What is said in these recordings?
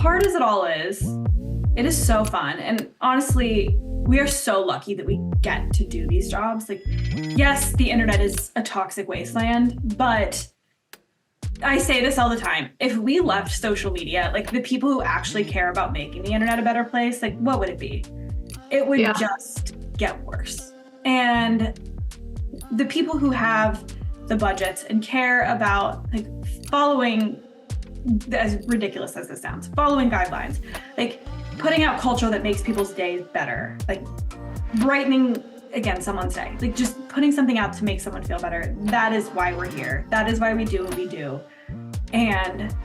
hard as it all is, it is so fun. And honestly, we are so lucky that we get to do these jobs. Like, yes, the internet is a toxic wasteland, but I say this all the time. If we left social media, like the people who actually care about making the internet a better place, like what would it be? It would just get worse. And the people who have the budgets and care about like following, as ridiculous as this sounds, following guidelines, like putting out culture that makes people's days better, like brightening again someone's day, like just putting something out to make someone feel better. That is why we're here. That is why we do what we do. And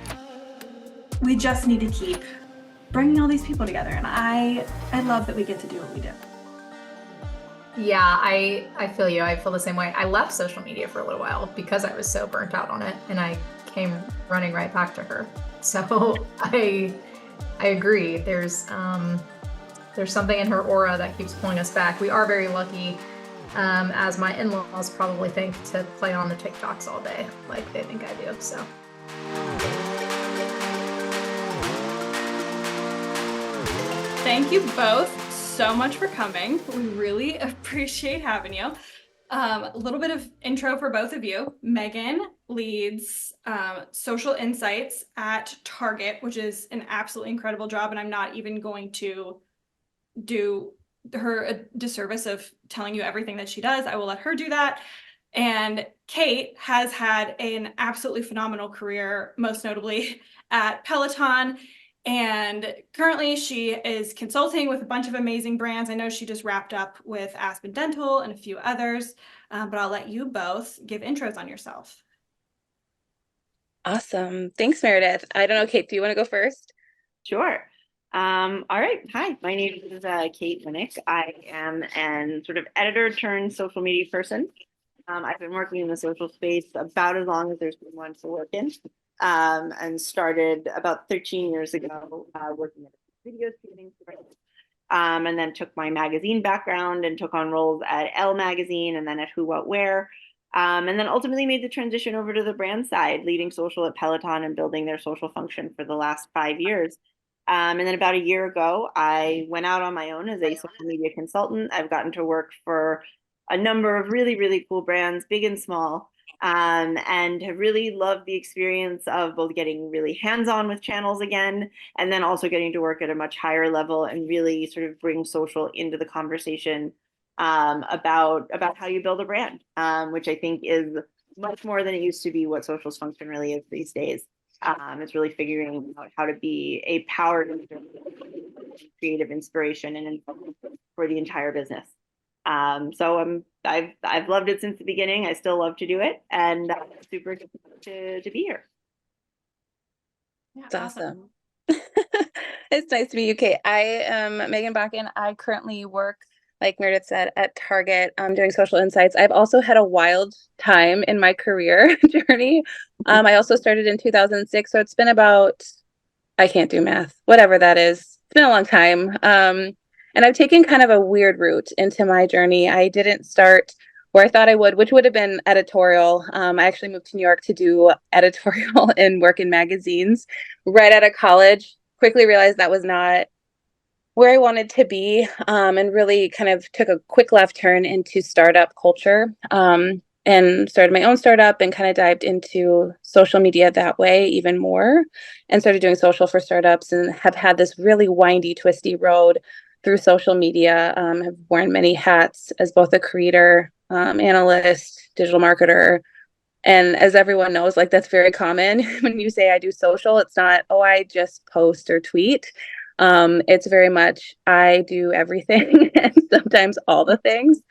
we just need to keep bringing all these people together. And I love that we get to do what we do. Yeah, I feel you. I feel the same way. I left social media for a little while because I was so burnt out on it, and I came running right back to her. So I agree. There's something in her aura that keeps pulling us back. We are very lucky, as my in-laws probably think, to play on the TikToks all day like they think I do. So. Thank you both so much for coming. We really appreciate having you. A little bit of intro for both of you. Meghan leads social insights at Target, which is an absolutely incredible job. And I'm not even going to do her a disservice of telling you everything that she does. I will let her do that. And Kate has had an absolutely phenomenal career, most notably at Peloton. And currently she is consulting with a bunch of amazing brands. I know she just wrapped up with Aspen Dental and a few others, but I'll let you both give intros on yourself. Awesome. Thanks, Meredith. I don't know, Kate, do you want to go first? Sure. All right. Hi, my name is Kate Winick. I am an sort of editor turned social media person. I've been working in the social space about as long as there's been one to work in, and started about 13 years ago working at a video shooting service, and then took my magazine background and took on roles at Elle Magazine and then at Who What Wear, and then ultimately made the transition over to the brand side, leading social at Peloton and building their social function for the last 5 years. And then about a year ago, I went out on my own as a social media consultant. I've gotten to work for a number of really, really cool brands, big and small, and have really loved the experience of both getting really hands-on with channels again, and then also getting to work at a much higher level and really sort of bring social into the conversation, about how you build a brand, which I think is much more than it used to be what social's function really is these days. It's really figuring out how to be a power creative inspiration and for the entire business. So I've loved it since the beginning. I still love to do it, and I'm super excited to be here. It's awesome. It's nice to meet you, Kate. I am Meghan Bakken. I currently work, like Meredith said, at Target, doing social insights. I've also had a wild time in my career journey. I also started in 2006, so it's been about, I can't do math, whatever that is. It's been a long time. And I've taken kind of a weird route into my journey. I didn't start where I thought I would, which would have been editorial. I actually moved to New York to do editorial and work in magazines right out of college. Quickly realized that was not where I wanted to be, and really kind of took a quick left turn into startup culture, and started my own startup and kind of dived into social media that way even more, and started doing social for startups, and have had this really windy, twisty road through social media. Have worn many hats as both a creator, analyst, digital marketer. And as everyone knows, like that's very common when you say I do social. It's not, oh, I just post or tweet. It's very much I do everything and sometimes all the things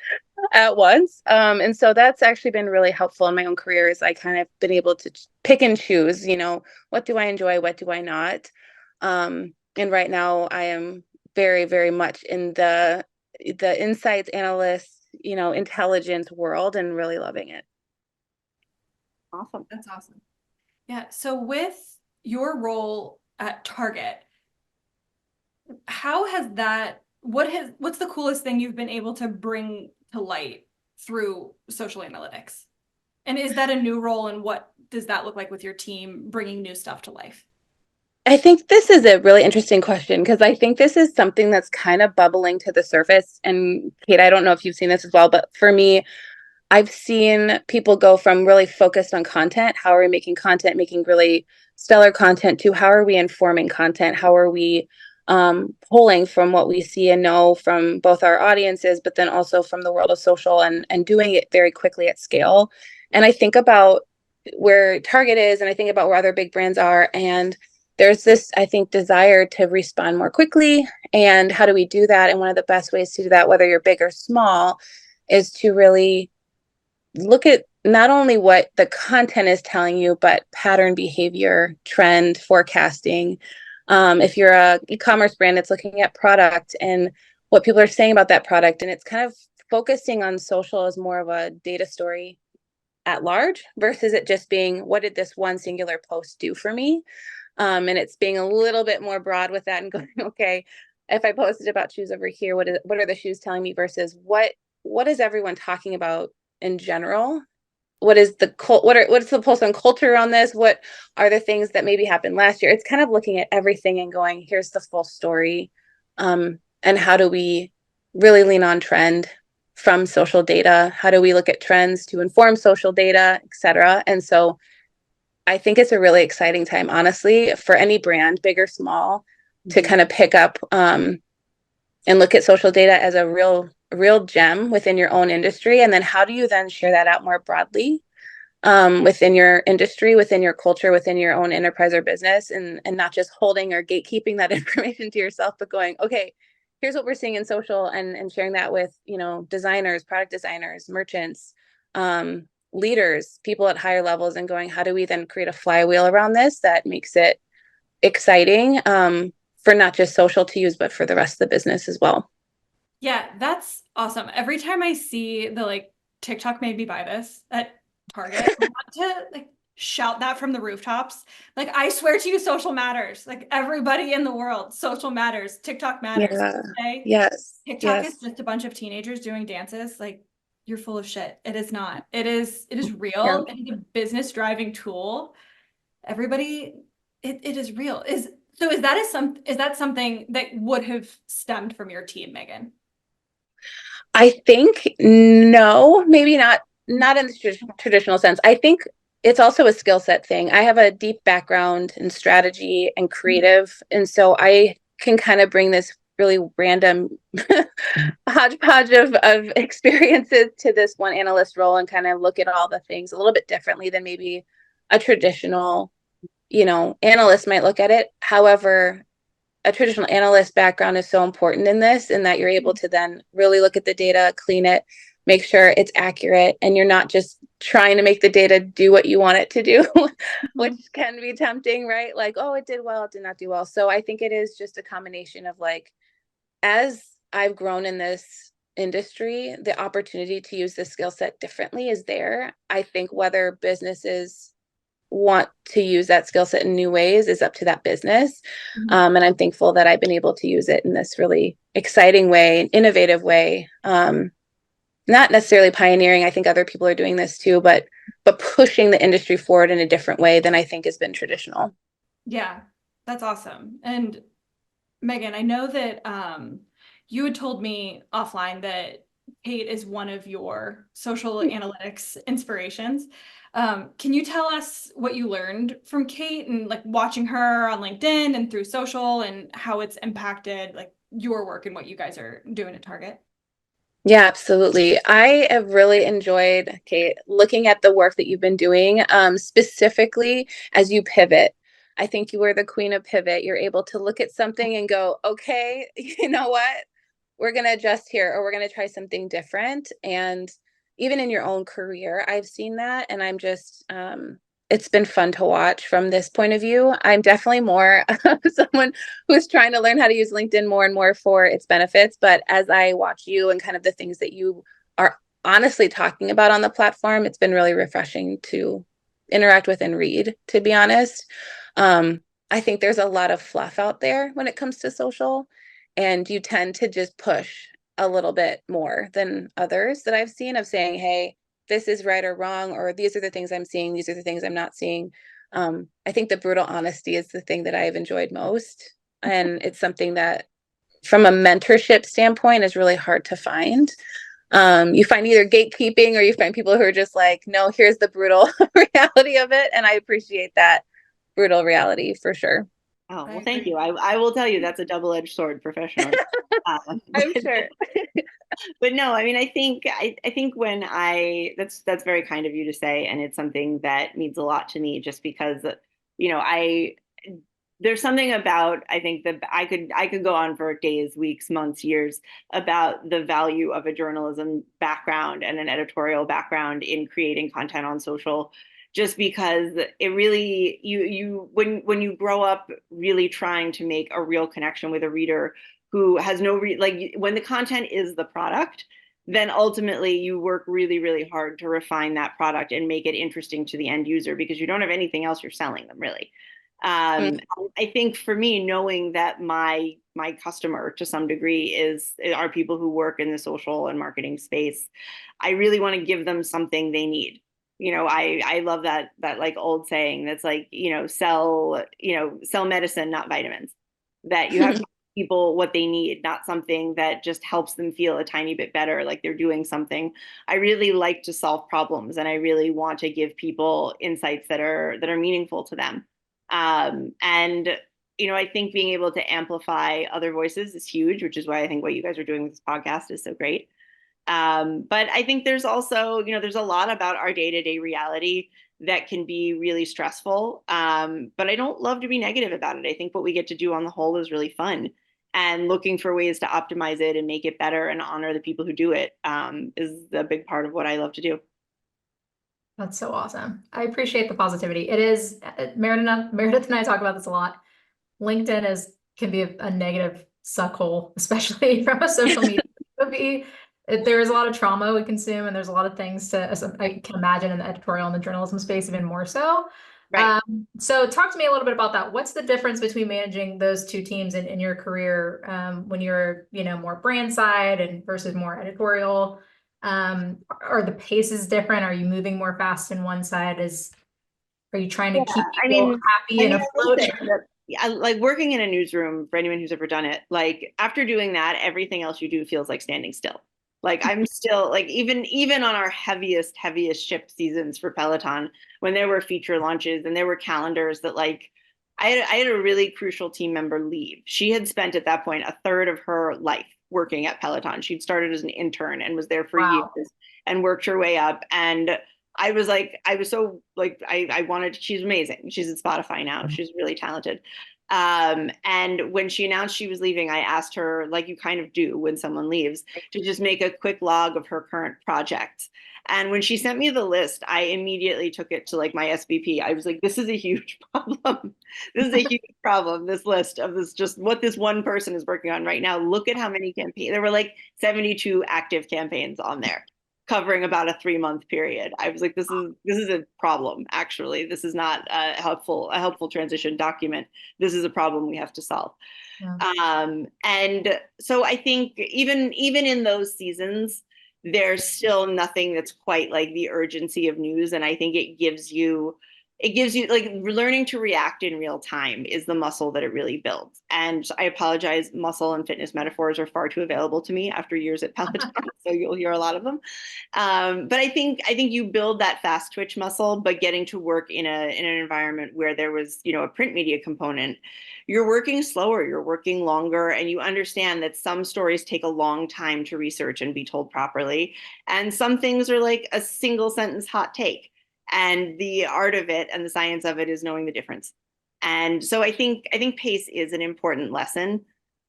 at once. And so that's actually been really helpful in my own career, is I kind of been able to pick and choose, what do I enjoy? What do I not? And right now I am very, very much in the insights analyst, intelligence world, and really loving it. Awesome. That's awesome. Yeah. So with your role at Target, how has that, what's the coolest thing you've been able to bring to light through social analytics? And is that a new role, and what does that look like with your team bringing new stuff to life? I think this is a really interesting question because I think this is something that's kind of bubbling to the surface. And Kate, I don't know if you've seen this as well, but for me, I've seen people go from really focused on content. How are we making content, making really stellar content, to how are we informing content? How are we pulling from what we see and know from both our audiences, but then also from the world of social, and doing it very quickly at scale. And I think about where Target is, and I think about where other big brands are. And there's this, I think, desire to respond more quickly. And how do we do that? And one of the best ways to do that, whether you're big or small, is to really look at not only what the content is telling you, but pattern behavior, trend forecasting. If you're a e-commerce brand, it's looking at product and what people are saying about that product. And it's kind of focusing on social as more of a data story at large versus it just being, what did this one singular post do for me? And it's being a little bit more broad with that and going, okay, if I posted about shoes over here, what are the shoes telling me versus what is everyone talking about in general? What is the what's the pulse on culture on this? What are the things that maybe happened last year? It's kind of looking at everything and going, here's the full story. And how do we really lean on trend from social data? How do we look at trends to inform social data, et cetera? And so I think it's a really exciting time, honestly, for any brand, big or small, to kind of pick up and look at social data as a real gem within your own industry. And then how do you then share that out more broadly within your industry, within your culture, within your own enterprise or business, and not just holding or gatekeeping that information to yourself, but going, okay, here's what we're seeing in social, and sharing that with, designers, product designers, merchants, leaders, people at higher levels, and going, how do we then create a flywheel around this that makes it exciting for not just social to use, but for the rest of the business as well. Yeah, that's awesome. Every time I see the TikTok made me buy this at Target, I want to shout that from the rooftops. I swear to you, social matters. Everybody in the world, social matters. TikTok matters. Yeah. Okay? Yes. TikTok Yes. is just a bunch of teenagers doing dances. You're full of shit. It is not. It is real. Yeah. It is a business driving tool. Everybody, it is real. Is that something that would have stemmed from your team, Megan? I think no, maybe not in the traditional sense. I think it's also a skill set thing. I have a deep background in strategy and creative, and so I can kind of bring this really random hodgepodge of experiences to this one analyst role and kind of look at all the things a little bit differently than maybe a traditional, analyst might look at it. However, a traditional analyst background is so important in this, in that you're able to then really look at the data, clean it, make sure it's accurate, and you're not just trying to make the data do what you want it to do, which can be tempting, right? Like, oh, it did well, it did not do well. So I think it is just a combination of as I've grown in this industry, the opportunity to use this skill set differently is there. I think whether businesses want to use that skill set in new ways is up to that business. And I'm thankful that I've been able to use it in this really exciting way, innovative way. Not necessarily pioneering. I think other people are doing this too, but pushing the industry forward in a different way than I think has been traditional. Yeah, that's awesome. And Megan, I know that you had told me offline that Kate is one of your social analytics inspirations. Can you tell us what you learned from Kate and watching her on LinkedIn and through social, and how it's impacted your work and what you guys are doing at Target? Yeah, absolutely. I have really enjoyed, Kate, looking at the work that you've been doing, specifically as you pivot. I think you were the queen of pivot. You're able to look at something and go, okay, you know what? We're going to adjust here, or we're going to try something different. And even in your own career, I've seen that. And I'm just, it's been fun to watch from this point of view. I'm definitely more someone who's trying to learn how to use LinkedIn more and more for its benefits. But as I watch you and kind of the things that you are honestly talking about on the platform, it's been really refreshing to interact with and read, to be honest. I think there's a lot of fluff out there when it comes to social, and you tend to just push a little bit more than others that I've seen, of saying, hey, this is right or wrong, or these are the things I'm seeing, these are the things I'm not seeing. I think the brutal honesty is the thing that I've enjoyed most. And it's something that from a mentorship standpoint is really hard to find. You find either gatekeeping or you find people who are just like, no, here's the brutal reality of it. And I appreciate that brutal reality for sure. Oh, I well, thank agree. you. I will tell you that's a double-edged sword professionally. I'm sure. But no, I mean, I think when that's very kind of you to say, and it's something that means a lot to me, just because I there's something about I think that I could go on for days, weeks, months, years about the value of a journalism background and an editorial background in creating content on social, just because it really you when you grow up really trying to make a real connection with a reader who has like when the content is the product, then ultimately you work really, really hard to refine that product and make it interesting to the end user because you don't have anything else you're selling them really. Mm. I think for me, knowing that my customer to some degree are people who work in the social and marketing space, I really want to give them something they need. I love that like old saying that's like, sell medicine, not vitamins. That you have to give people what they need, not something that just helps them feel a tiny bit better, like they're doing something. I really like to solve problems and I really want to give people insights that are meaningful to them. And I think being able to amplify other voices is huge, which is why I think what you guys are doing with this podcast is so great. But I think there's also, there's a lot about our day-to-day reality that can be really stressful. But I don't love to be negative about it. I think what we get to do on the whole is really fun. And looking for ways to optimize it and make it better and honor the people who do it is a big part of what I love to do. That's so awesome. I appreciate the positivity. It is, Meredith and I talk about this a lot. LinkedIn can be a negative suck hole, especially from a social media. There is a lot of trauma we consume, and there's a lot of things I can imagine in the editorial and the journalism space even more so. Right. So talk to me a little bit about that. What's the difference between managing those two teams in your career when you're, more brand side and versus more editorial? Are the paces different? Are you moving more fast in one side? Are you trying to keep I people mean, happy and I will afloat? say that, yeah, like working in a newsroom for anyone who's ever done it, like after doing that, everything else you do feels like standing still. Like I'm still like even on our heaviest ship seasons for Peloton, when there were feature launches and there were calendars that like I had a really crucial team member leave. She had spent at that point a third of her life working at Peloton. She'd started as an intern and was there for years Wow. and worked her way up. And I was so like, I wanted, she's amazing. She's at Spotify now. She's really talented. And when she announced she was leaving, I asked her, like you kind of do when someone leaves, to just make a quick log of her current projects. And when she sent me the list, I immediately took it to like my SVP. I was like, this is a huge problem. This is a huge problem, this list of this, just what this one person is working on right now. Look at how many campaigns. There were like 72 active campaigns on there covering about a 3-month period. I was like, this is a problem, actually. This is not a helpful transition document. This is a problem we have to solve. Yeah. And so I think even in those seasons, there's still nothing that's quite like the urgency of news. And I think it gives you like learning to react in real time is the muscle that it really builds. And I apologize, muscle and fitness metaphors are far too available to me after years at Peloton, so you'll hear a lot of them. But I think you build that fast twitch muscle, but getting to work in an environment where there was, a print media component, you're working slower, you're working longer, and you understand that some stories take a long time to research and be told properly. And some things are like a single sentence hot take. And the art of it and the science of it is knowing the difference. And so I think pace is an important lesson,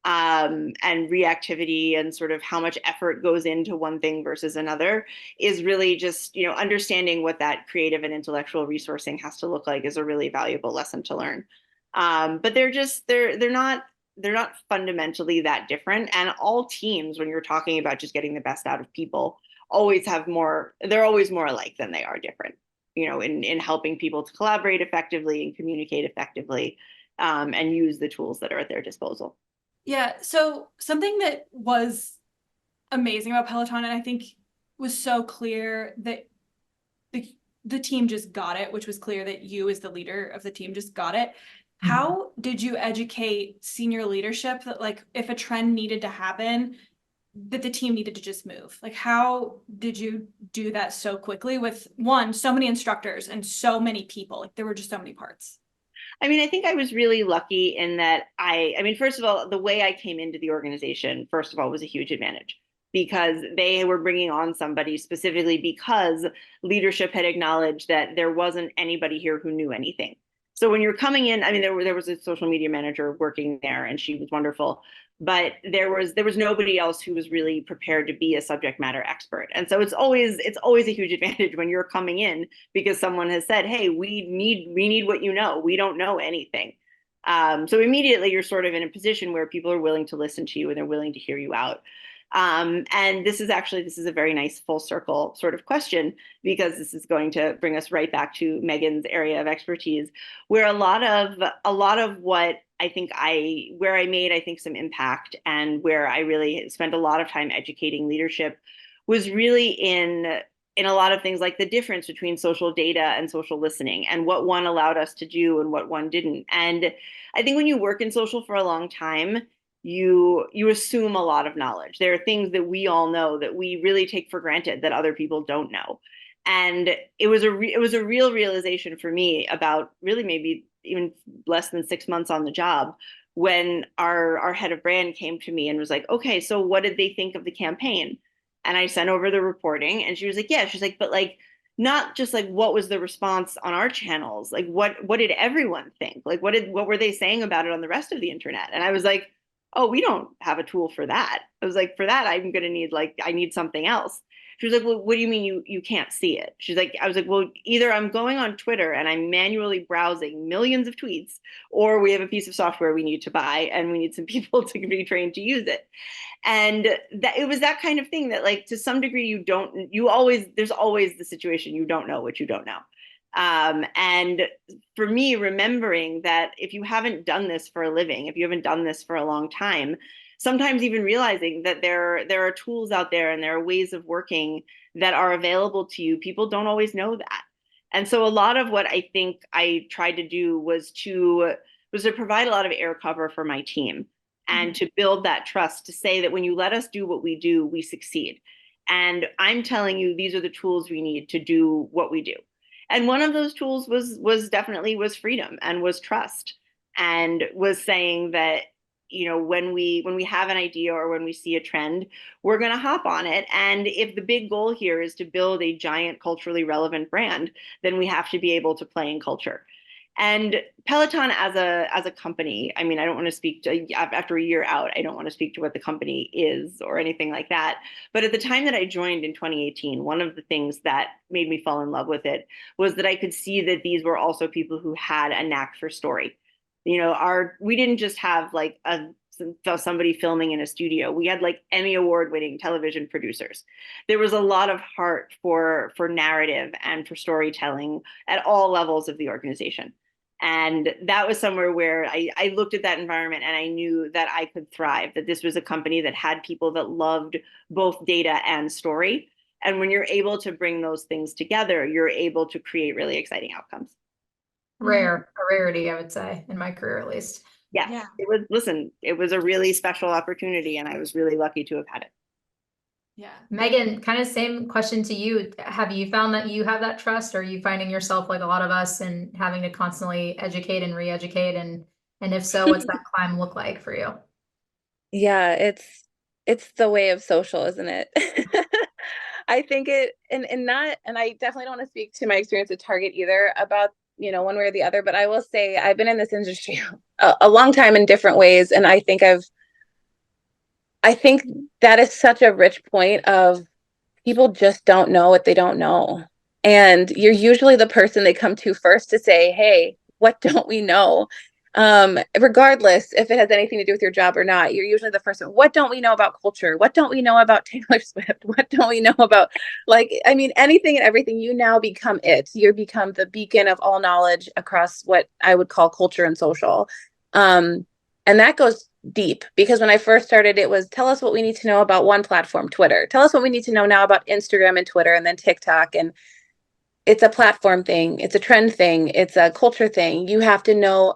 and reactivity and sort of how much effort goes into one thing versus another is really just understanding what that creative and intellectual resourcing has to look like is a really valuable lesson to learn. But they're not fundamentally that different. And all teams, when you're talking about just getting the best out of people, they're always more alike than they are different, in helping people to collaborate effectively and communicate effectively, and use the tools that are at their disposal. Yeah. So something that was amazing about Peloton, and I think was so clear that the team just got it, which was clear that you as the leader of the team just got it. How did you educate senior leadership that like if a trend needed to happen, that the team needed to just move? Like how did you do that so quickly with so many instructors and so many people? Like there were just so many parts. I mean, I think I was really lucky in that I mean, first of all, the way I came into the organization, first of all, was a huge advantage because they were bringing on somebody specifically because leadership had acknowledged that there wasn't anybody here who knew anything. So when you're coming in, I mean, there was a social media manager working there and she was wonderful, but there was nobody else who was really prepared to be a subject matter expert. And so it's always a huge advantage when you're coming in because someone has said, hey, we need what you know. We don't know anything. So immediately you're sort of in a position where people are willing to listen to you and they're willing to hear you out. And this is a very nice full circle sort of question because this is going to bring us right back to Meghan's area of expertise, where a lot of what where I made, I think, some impact and where I really spent a lot of time educating leadership was really in a lot of things like the difference between social data and social listening and what one allowed us to do and what one didn't. And I think when you work in social for a long time, you assume a lot of knowledge. There are things that we all know that we really take for granted that other people don't know. And it was a real realization for me about really maybe even less than 6 months on the job when our head of brand came to me and was like, okay, so what did they think of the campaign? And I sent over the reporting and she was like, yeah, she's like, but like, not just like what was the response on our channels? Like what did everyone think? Like what were they saying about it on the rest of the internet? And I was like, oh, we don't have a tool for that. I was like, for that, I'm going to need I need something else. She was like, well, what do you mean you can't see it? She's like, I was like, well, either I'm going on Twitter and I'm manually browsing millions of tweets, or we have a piece of software we need to buy and we need some people to be trained to use it. And that it was that kind of thing that like to some degree there's always the situation you don't know what you don't know. And for me, remembering that if you haven't done this for a living, if you haven't done this for a long time, sometimes even realizing that there are tools out there and there are ways of working that are available to you, people don't always know that. And so a lot of what I think I tried to do was to provide a lot of air cover for my team and to build that trust, to say that when you let us do what we do, we succeed. And I'm telling you, these are the tools we need to do what we do. And one of those tools was definitely freedom and was trust and was saying that, you know, when we have an idea or when we see a trend, we're going to hop on it. And if the big goal here is to build a giant culturally relevant brand, then we have to be able to play in culture. And Peloton as a company, I mean, I don't want to speak to, after a year out, I don't want to speak to what the company is or anything like that. But at the time that I joined in 2018, one of the things that made me fall in love with it was that I could see that these were also people who had a knack for story. You know, we didn't just have like somebody filming in a studio. We had like Emmy award-winning television producers. There was a lot of heart for narrative and for storytelling at all levels of the organization. And that was somewhere where I looked at that environment and I knew that I could thrive, that this was a company that had people that loved both data and story. And when you're able to bring those things together, you're able to create really exciting outcomes. A rarity, I would say, in my career at least. Yeah. It was a really special opportunity and I was really lucky to have had it. Yeah. Meghan, kind of same question to you. Have you found that you have that trust? Or are you finding yourself like a lot of us and having to constantly educate and re-educate? And if so, what's that climb look like for you? Yeah, it's the way of social, isn't it? I think and I definitely don't want to speak to my experience at Target either about, you know, one way or the other, but I will say I've been in this industry a long time in different ways. And I think that is such a rich point of people just don't know what they don't know. And you're usually the person they come to first to say, hey, what don't we know? Regardless if it has anything to do with your job or not, you're usually the first one. What don't we know about culture? What don't we know about Taylor Swift? What don't we know about, like, I mean, anything and everything, you now become it. You become the beacon of all knowledge across what I would call culture and social. And that goes deep because when I first started, it was tell us what we need to know about one platform, Twitter. Tell us what we need to know now about Instagram and Twitter and then TikTok. And it's a platform thing, it's a trend thing, it's a culture thing. You have to know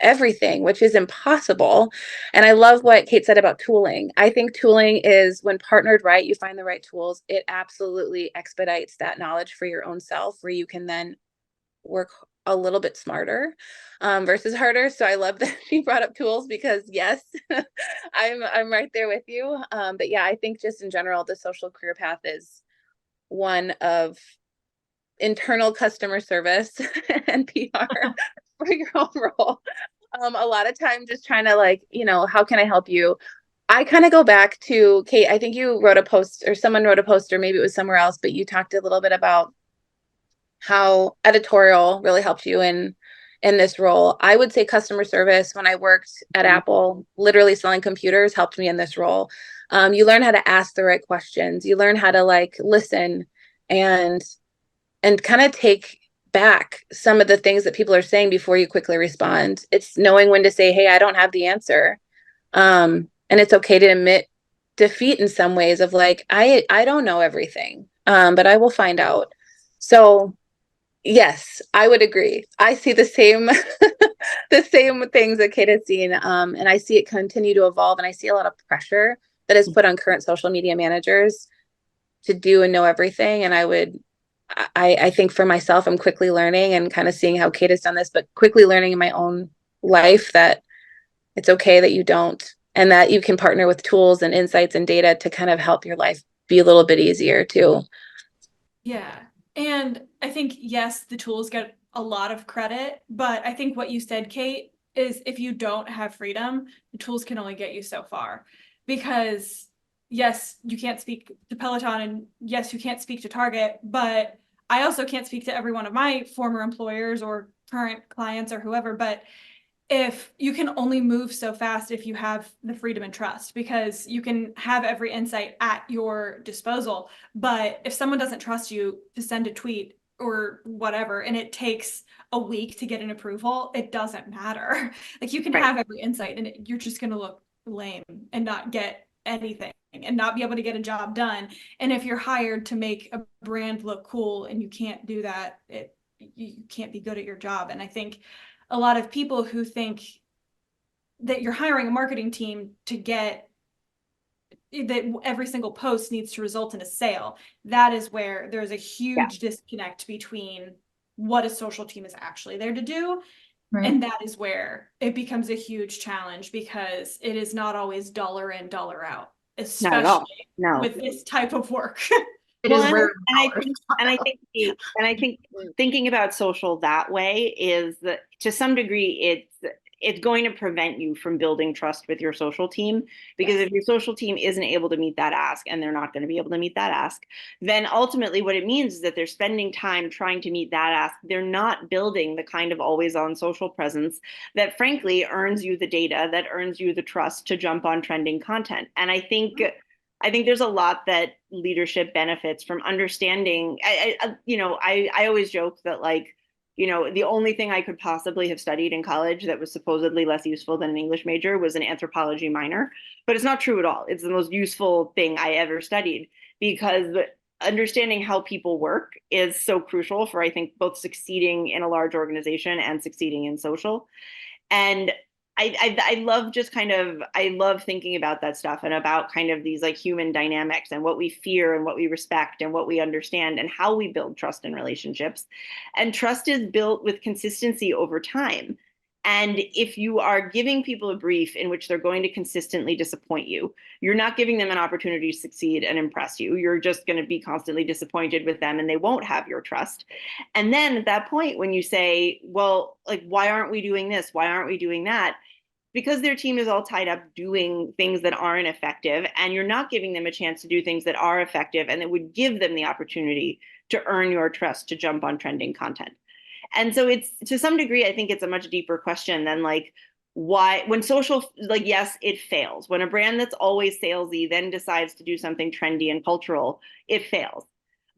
everything, which is impossible. And I love what Kate said about tooling. I think tooling is, when partnered right, you find the right tools, it absolutely expedites that knowledge for your own self, where you can then work a little bit smarter versus harder. So I love that you brought up tools, because yes, I'm right there with you. But yeah, I think just in general, the social career path is one of internal customer service and PR for your own role. A lot of time just trying to, like, how can I help you? I kind of go back to Kate. I think you wrote a post, or someone wrote a post, or maybe it was somewhere else, but you talked a little bit about how editorial really helped you in this role. I would say customer service, when I worked at Apple, literally selling computers, helped me in this role. You learn how to ask the right questions. You learn how to, like, listen and kind of take back some of the things that people are saying before you quickly respond. It's knowing when to say, hey, I don't have the answer. And it's okay to admit defeat in some ways, of like, I don't know everything, but I will find out. So yes, I would agree. I see the same the same things that Kate has seen, and I see it continue to evolve, and I see a lot of pressure that is put on current social media managers to do and know everything. And I think for myself, I'm quickly learning and kind of seeing how Kate has done this, but quickly learning in my own life that it's okay that you don't, and that you can partner with tools and insights and data to kind of help your life be a little bit easier too. Yeah. And I think, yes, the tools get a lot of credit, but I think what you said, Kate, is if you don't have freedom, the tools can only get you so far. Because yes, you can't speak to Peloton, and yes, you can't speak to Target, but I also can't speak to every one of my former employers or current clients or whoever. But if you can only move so fast if you have the freedom and trust, because you can have every insight at your disposal. But if someone doesn't trust you to send a tweet or whatever, and it takes a week to get an approval, it doesn't matter. Like, you can Right. have every insight, and you're just going to look lame and not get anything and not be able to get a job done. And if you're hired to make a brand look cool and you can't do that, you can't be good at your job. And I think a lot of people who think that you're hiring a marketing team to get that every single post needs to result in a sale, that is where there's a huge disconnect between what a social team is actually there to do. Right. And that is where it becomes a huge challenge, because it is not always dollar in, dollar out, Not at all. especially No. with this type of work. It Well, is rare. and I think thinking about social that way is that, to some degree, it's going to prevent you from building trust with your social team, because Yes. if your social team isn't able to meet that ask, and they're not going to be able to meet that ask, then ultimately what it means is that they're spending time trying to meet that ask. They're not building the kind of always on social presence that frankly earns you the data, that earns you the trust to jump on trending content. And I think there's a lot that leadership benefits from understanding. I always joke that, like, the only thing I could possibly have studied in college that was supposedly less useful than an English major was an anthropology minor, but it's not true at all. It's the most useful thing I ever studied, because understanding how people work is so crucial for, I think, both succeeding in a large organization and succeeding in social. And I love just I love thinking about that stuff, and about kind of these like human dynamics, and what we fear and what we respect and what we understand, and how we build trust in relationships. And trust is built with consistency over time. And if you are giving people a brief in which they're going to consistently disappoint you, you're not giving them an opportunity to succeed and impress you. You're just going to be constantly disappointed with them, and they won't have your trust. And then at that point, when you say, well, like, why aren't we doing this? Why aren't we doing that? Because their team is all tied up doing things that aren't effective, and you're not giving them a chance to do things that are effective and that would give them the opportunity to earn your trust to jump on trending content. And so it's, to some degree, I think it's a much deeper question than, like, why, when social, like, yes, it fails. When a brand that's always salesy then decides to do something trendy and cultural, it fails.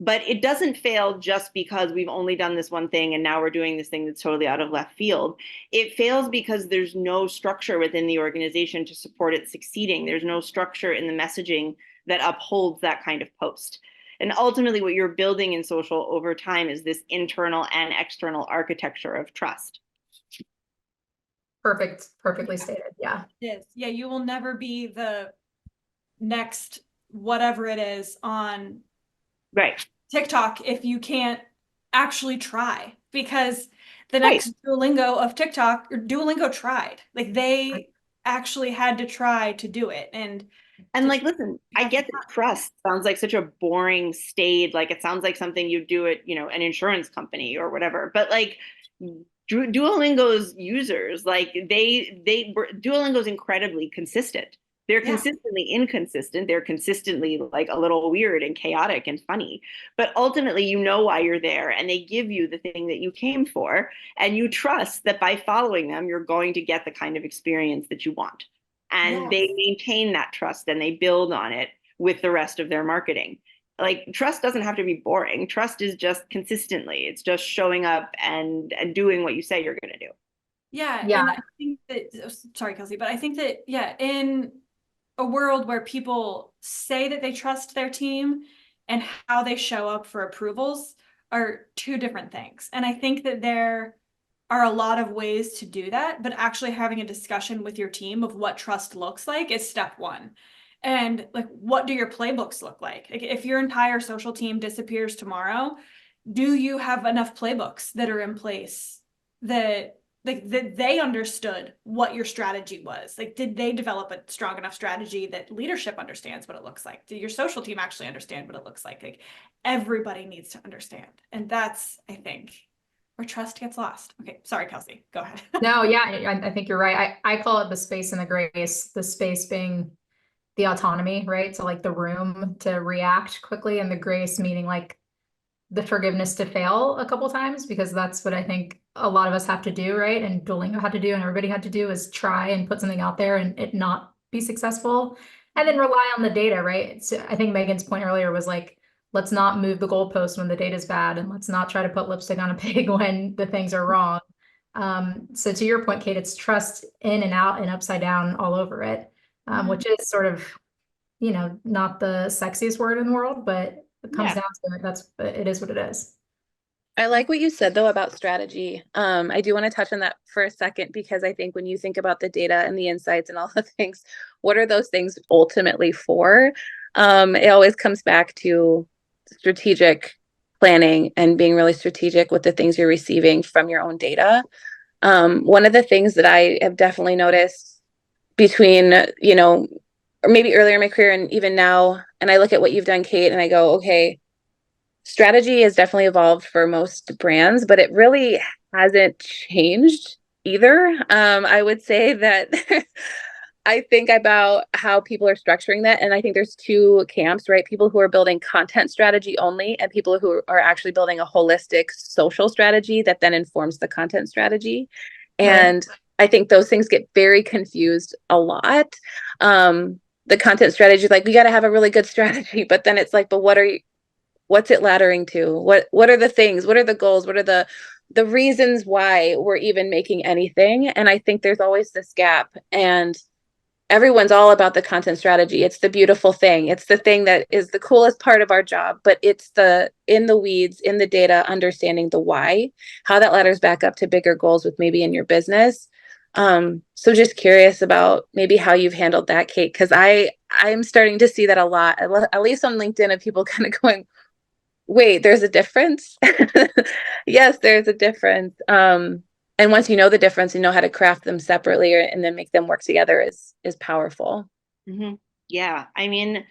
But it doesn't fail just because we've only done this one thing and now we're doing this thing that's totally out of left field. It fails because there's no structure within the organization to support it succeeding. There's no structure in the messaging that upholds that kind of post. And ultimately what you're building in social over time is this internal and external architecture of trust. Perfectly stated. Yeah. It is. Yeah, you will never be the next whatever it is on Right. TikTok if you can't actually try, because the Right. next Duolingo of TikTok, or Duolingo tried. Like they actually had to try to do it. And like, listen, I get that trust sounds like such a boring staid, like it sounds like something you do at, an insurance company or whatever. But like Duolingo's users, like Duolingo's incredibly consistent. They're consistently inconsistent. They're consistently like a little weird and chaotic and funny. But ultimately, you know why you're there, and they give you the thing that you came for, and you trust that by following them, you're going to get the kind of experience that you want. And they maintain that trust and they build on it with the rest of their marketing. Like trust doesn't have to be boring. Trust is just consistently. It's just showing up and doing what you say you're going to do. Yeah, Yeah. and I think that, sorry, Kelsey, but I think that, yeah, in a world where people say that they trust their team and how they show up for approvals are two different things. And I think that there are a lot of ways to do that, but actually having a discussion with your team of what trust looks like is step one. And like, what do your playbooks look like? Like, if your entire social team disappears tomorrow, do you have enough playbooks that are in place that like that they understood what your strategy was? Like, did they develop a strong enough strategy that leadership understands what it looks like? Did your social team actually understand what it looks like? Like, everybody needs to understand. And that's, I think, where trust gets lost. Okay, sorry, Kelsey, go ahead. No, yeah, I think you're right. I call it the space and the grace, the space being the autonomy, right? So like the room to react quickly, and the grace meaning like the forgiveness to fail a couple times, because that's what I think a lot of us have to do, right? And Duolingo had to do, and everybody had to do, is try and put something out there and it not be successful, and then rely on the data, right? So I think Megan's point earlier was like, let's not move the goalpost when the data is bad, and let's not try to put lipstick on a pig when the things are wrong. So to your point, Kate, it's trust in and out and upside down all over it, which is sort of, not the sexiest word in the world, but it comes down to it. It is what it is. I like what you said though about strategy. I do want to touch on that for a second, because I think when you think about the data and the insights and all the things, what are those things ultimately for? It always comes back to strategic planning and being really strategic with the things you're receiving from your own data. One of the things that I have definitely noticed between, or maybe earlier in my career and even now, and I look at what you've done, Kate, and I go, okay, strategy has definitely evolved for most brands, but it really hasn't changed either. I would say that I think about how people are structuring that. And I think there's two camps, right? People who are building content strategy only, and people who are actually building a holistic social strategy that then informs the content strategy. And I think those things get very confused a lot. The content strategy is like, we got to have a really good strategy, but then it's like, but what's it laddering to? What are the things? What are the goals? What are the reasons why we're even making anything? And I think there's always this gap, and everyone's all about the content strategy. It's the beautiful thing. It's the thing that is the coolest part of our job, but it's the in the weeds, in the data, understanding the why, how that ladders back up to bigger goals with maybe in your business. So just curious about maybe how you've handled that, Kate, because I'm starting to see that a lot, at least on LinkedIn, of people kind of going, wait, there's a difference. Yes, there's a difference. And once you know the difference, you know how to craft them separately and then make them work together is powerful. Mm-hmm. Yeah. I mean,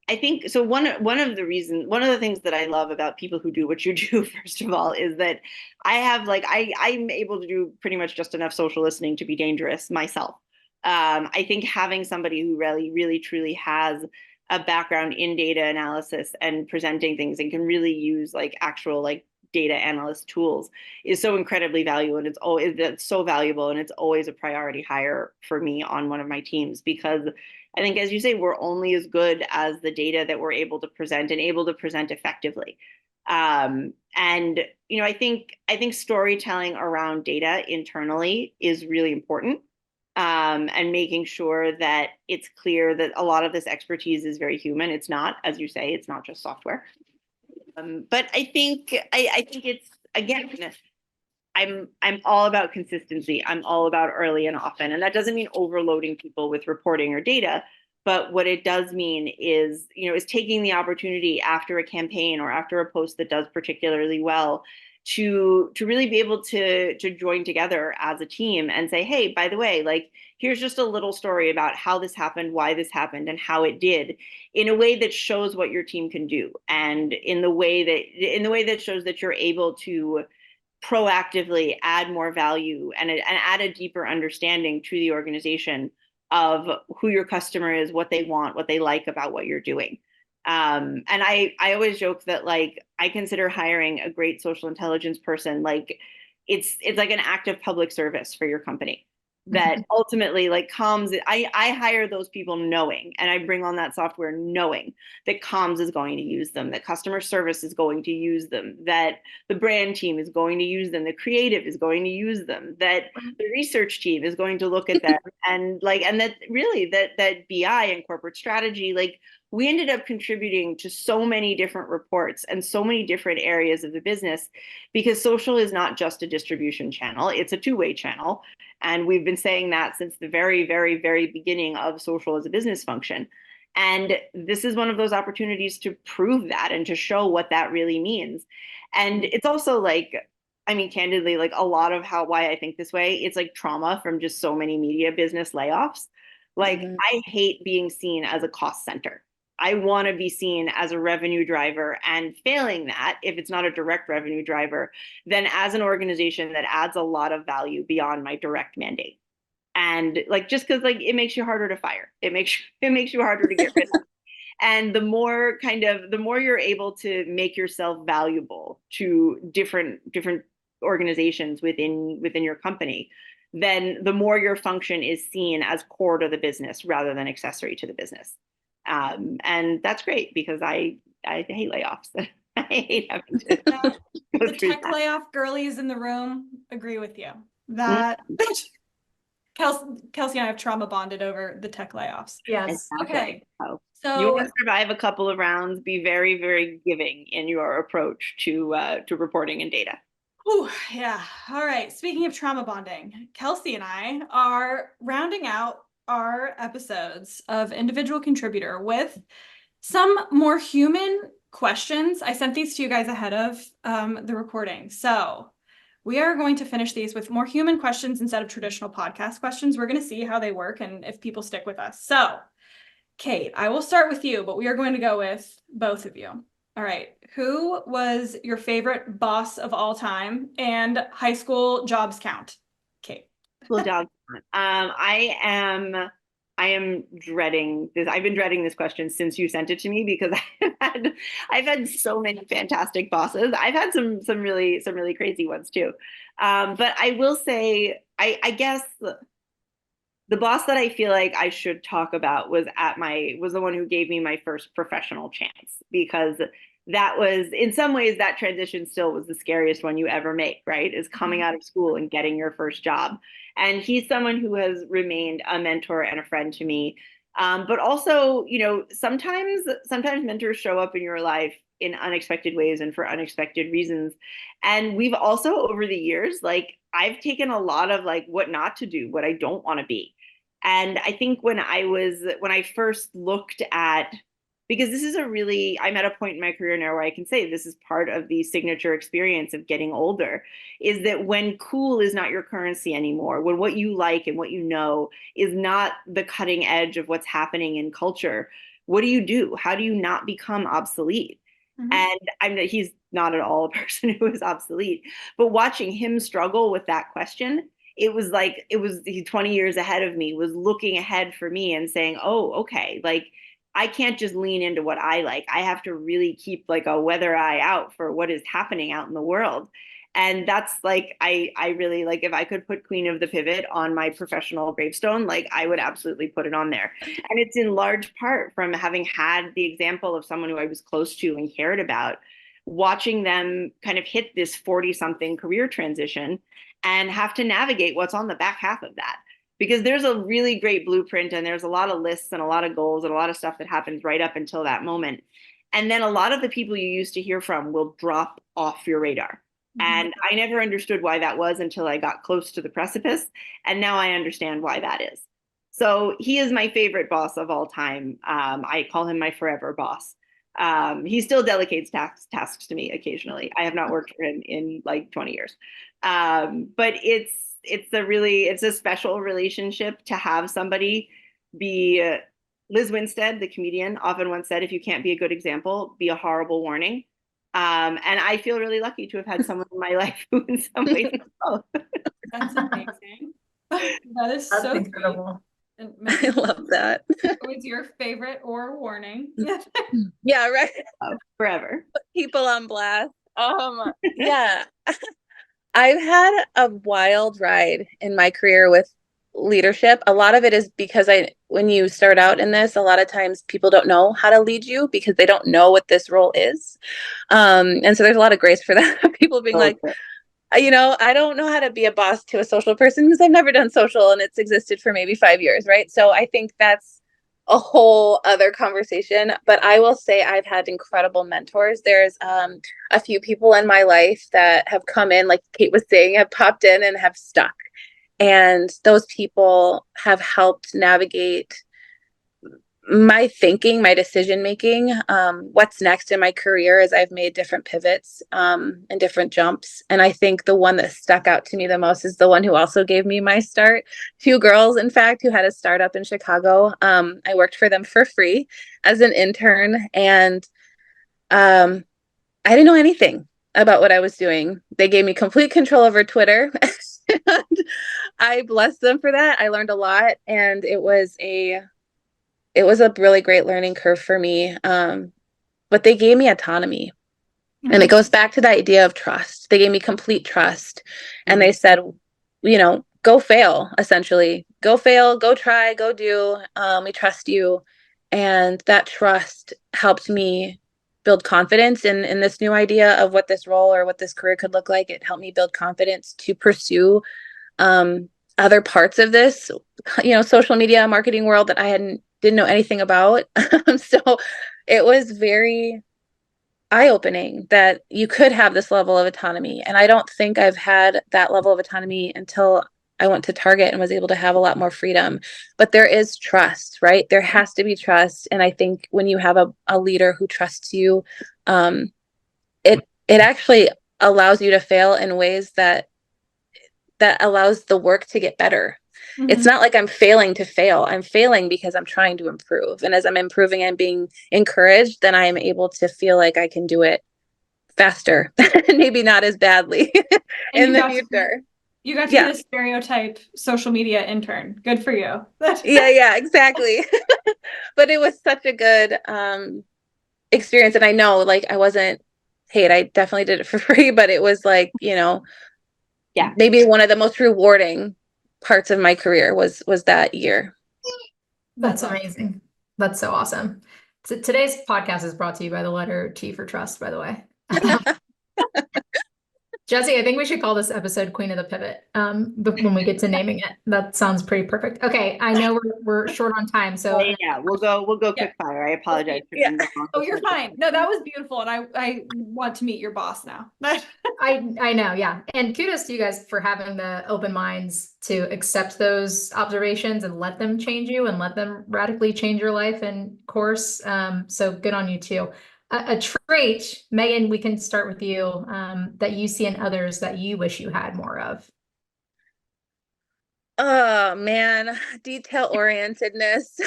I think so. One of the things that I love about people who do what you do, first of all, is that I'm able to do pretty much just enough social listening to be dangerous myself. I think having somebody who really, really, truly has a background in data analysis and presenting things and can really use like actual like data analyst tools is so incredibly valuable, and it's so valuable, and it's always a priority hire for me on one of my teams, because I think, as you say, we're only as good as the data that we're able to present and able to present effectively. And I think storytelling around data internally is really important, and making sure that it's clear that a lot of this expertise is very human. It's not, as you say, it's not just software. But I think it's, again, I'm all about consistency. I'm all about early and often. And that doesn't mean overloading people with reporting or data. But what it does mean is, is taking the opportunity after a campaign or after a post that does particularly well to really be able to join together as a team and say, hey, by the way, like, here's just a little story about how this happened, why this happened, and how it did, in a way that shows what your team can do, and in the way that shows that you're able to proactively add more value and add a deeper understanding to the organization of who your customer is, what they want, what they like about what you're doing. And I always joke that, like, I consider hiring a great social intelligence person like it's like an act of public service for your company that ultimately, like, comms. I hire those people knowing, and I bring on that software knowing that comms is going to use them, that customer service is going to use them, that the brand team is going to use them, the creative is going to use them, that the research team is going to look at them, and that really that BI and corporate strategy, like, we ended up contributing to so many different reports and so many different areas of the business, because social is not just a distribution channel, it's a two-way channel. And we've been saying that since the very, very, very beginning of social as a business function. And this is one of those opportunities to prove that and to show what that really means. And it's also like, I mean, candidly, like, a lot of why I think this way, it's like trauma from just so many media business layoffs. Like, I hate being seen as a cost center. I want to be seen as a revenue driver, and failing that, if it's not a direct revenue driver, then as an organization that adds a lot of value beyond my direct mandate. And, like, just because, like, it makes you harder to fire, it makes you harder to get rid of. And the more you're able to make yourself valuable to different organizations within your company, then the more your function is seen as core to the business rather than accessory to the business. And that's great, because I hate layoffs. I hate having to go The through tech that. layoff girlies in the room agree with you. That Kelsey and I have trauma bonded over the tech layoffs. Yes. Okay. So So you want to survive a couple of rounds, be very, very giving in your approach to reporting and data. whew, yeah. All right. Speaking of trauma bonding, Kelsey and I are rounding out our episodes of Individual Contributor with some more human questions. I sent these to you guys ahead of the recording. So we are going to finish these with more human questions instead of traditional podcast questions. We're going to see how they work and if people stick with us. So, Kate, I will start with you, but we are going to go with both of you. All right. Who was your favorite boss of all time and high school jobs count? Kate. Cool job. I am dreading this. I've been dreading this question since you sent it to me, because I've had so many fantastic bosses. I've had some really crazy ones too. But I will say, I guess the boss that I feel like I should talk about was the one who gave me my first professional chance, because that was, in some ways, that transition still was the scariest one you ever make, right? Is coming out of school and getting your first job. And he's someone who has remained a mentor and a friend to me. But also, sometimes mentors show up in your life in unexpected ways and for unexpected reasons. And we've also, over the years, like, I've taken a lot of, like, what not to do, what I don't want to be. And I think when I first looked at, because I'm at a point in my career now where I can say this is part of the signature experience of getting older, is that when cool is not your currency anymore, when what you like and what you know is not the cutting edge of what's happening in culture, what do you do? How do you not become obsolete? And he's not at all a person who is obsolete, but watching him struggle with that question, he's 20 years ahead of me, was looking ahead for me and saying, oh, okay, like, I can't just lean into what I like. I have to really keep, like, a weather eye out for what is happening out in the world. And that's, like, I really, like, if I could put Queen of the Pivot on my professional gravestone, like, I would absolutely put it on there. And it's in large part from having had the example of someone who I was close to and cared about, watching them kind of hit this 40-something career transition and have to navigate what's on the back half of that. Because there's a really great blueprint, and there's a lot of lists and a lot of goals and a lot of stuff that happens right up until that moment. And then a lot of the people you used to hear from will drop off your radar. And I never understood why that was until I got close to the precipice. And now I understand why that is. So he is my favorite boss of all time. I call him my forever boss. He still delegates tasks to me occasionally. I have not worked for him in like 20 years. But it's a special relationship to have somebody be Liz Winstead, the comedian, often once said, if you can't be a good example, be a horrible warning. And I feel really lucky to have had someone in my life who in some ways is both. That's amazing. That is That's so incredible. sweet. And I love that. what was your favorite or warning? Yeah, right. Forever. People on blast. Yeah. I've had a wild ride in my career with leadership. A lot of it is because when you start out in this, a lot of times people don't know how to lead you because they don't know what this role is. And so there's a lot of grace for that. People being like, I don't know how to be a boss to a social person because I've never done social and it's existed for maybe 5 years, right? So I think that's a whole other conversation. But I will say I've had incredible mentors. There's a few people in my life that have come in, like Kate was saying, have popped in and have stuck. And those people have helped navigate my thinking, my decision making, what's next in my career as I've made different pivots and different jumps. And I think the one that stuck out to me the most is the one who also gave me my start. 2 girls, in fact, who had a startup in Chicago. I worked for them for free as an intern, and I didn't know anything about what I was doing. They gave me complete control over Twitter. And I blessed them for that. I learned a lot, and it was a really great learning curve for me. But they gave me autonomy. And it goes back to the idea of trust. They gave me complete trust. And they said, go fail, essentially. Go fail, go try, go do. We trust you. And that trust helped me build confidence in this new idea of what this role or what this career could look like. It helped me build confidence to pursue other parts of this, social media marketing world that I didn't know anything about. So it was very eye-opening that you could have this level of autonomy. And I don't think I've had that level of autonomy until I went to Target and was able to have a lot more freedom. But there is trust, right? There has to be trust. And I think when you have a leader who trusts you, it actually allows you to fail in ways that allows the work to get better. Mm-hmm. It's not like I'm failing to fail. I'm failing because I'm trying to improve. And as I'm improving and being encouraged, then I am able to feel like I can do it faster, maybe not as badly in the future. You got to be the stereotype social media intern. Good for you. Yeah, exactly. But it was such a good experience. And I know, like, I wasn't paid. I definitely did it for free, but it was like, maybe one of the most rewarding parts of my career was that year. That's amazing. That's so awesome. So today's podcast is brought to you by the letter T for trust, by the way. Jesse, I think we should call this episode Queen of the Pivot when we get to naming it. That sounds pretty perfect. Okay, I know we're short on time, so we'll go quick fire. I apologize. Oh, you're fine. No, that was beautiful, and I want to meet your boss now. I know, yeah. And kudos to you guys for having the open minds to accept those observations and let them change you and let them radically change your life and course. So good on you too. A trait, Megan, we can start with you, that you see in others that you wish you had more of. Oh man, detail orientedness.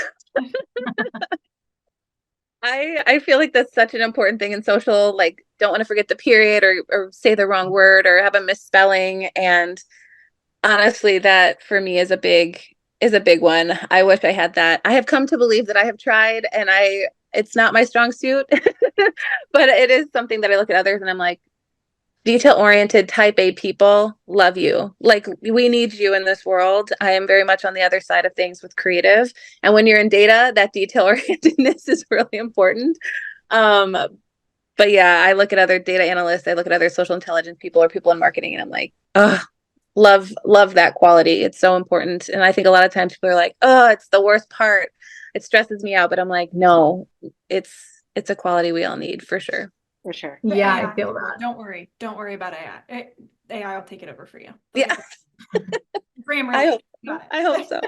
I feel like that's such an important thing in social, like don't want to forget the period or say the wrong word or have a misspelling. And honestly, that for me is a big one. I wish I had that. I have come to believe that I have tried, and it's not my strong suit, but it is something that I look at others and I'm like, detail-oriented type A people, love you. Like, we need you in this world. I am very much on the other side of things with creative. And when you're in data, that detail-orientedness is really important. But yeah, I look at other data analysts, I look at other social intelligence people or people in marketing, and I'm like, oh, love that quality. It's so important. And I think a lot of times people are like, oh, it's the worst part. It stresses me out. But I'm like, no, it's it's a quality we all need for sure. For sure. But Yeah, AI, I feel that. Don't worry about AI. AI will take it over for you. Yeah. Grammarly. I hope, Got it. I hope so.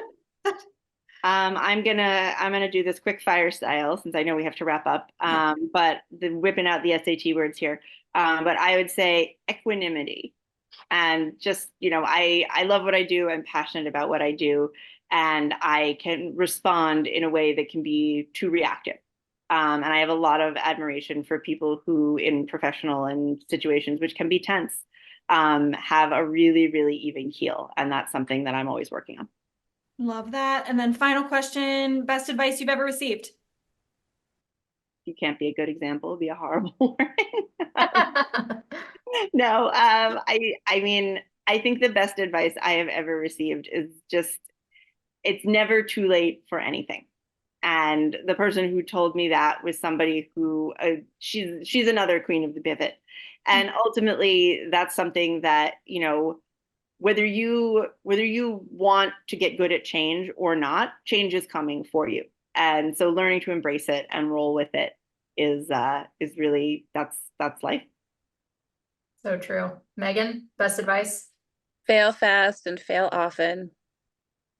I'm gonna do this quick fire style since I know we have to wrap up. But whipping out the SAT words here. But I would say equanimity, and just I love what I do. I'm passionate about what I do, and I can respond in a way that can be too reactive. And I have a lot of admiration for people who, in professional and situations which can be tense, have a really, really even keel, and that's something that I'm always working on. Love that. And then final question, best advice you've ever received? You can't be a good example, be a horrible one. No, I mean, I think the best advice I have ever received is just, it's never too late for anything. And the person who told me that was somebody who, she's another queen of the pivot. And ultimately, that's something that, whether you want to get good at change or not, change is coming for you. And so learning to embrace it and roll with it is really, that's life. So true. Meghan, best advice? Fail fast and fail often.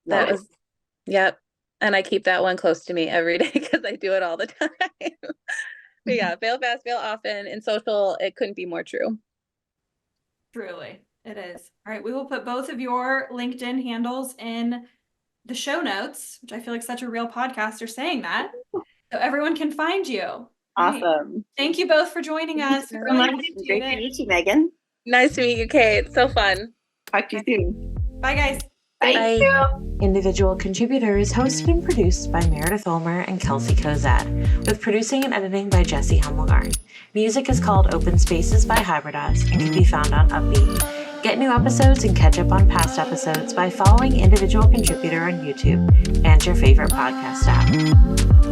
That Love it. was, yep. And I keep that one close to me every day because I do it all the time. But yeah, fail fast, fail often. In social, it couldn't be more true. Truly, it is. All right, we will put both of your LinkedIn handles in the show notes, which I feel like such a real podcaster saying that, so everyone can find you. All right. Awesome. Thank you both for joining us. Thank you so Really much. appreciate Great to it. meet you, Meghan. Nice to meet you, Kate. So fun. Talk to you soon. Bye, guys. Thank you. Individual Contributor is hosted and produced by Meredith Ulmer and Kelsey Kozad, with producing and editing by Jesse Hummelgarn. Music is called Open Spaces by Hybridize and can be found on Upbeat. Get new episodes and catch up on past episodes by following Individual Contributor on YouTube and your favorite podcast app.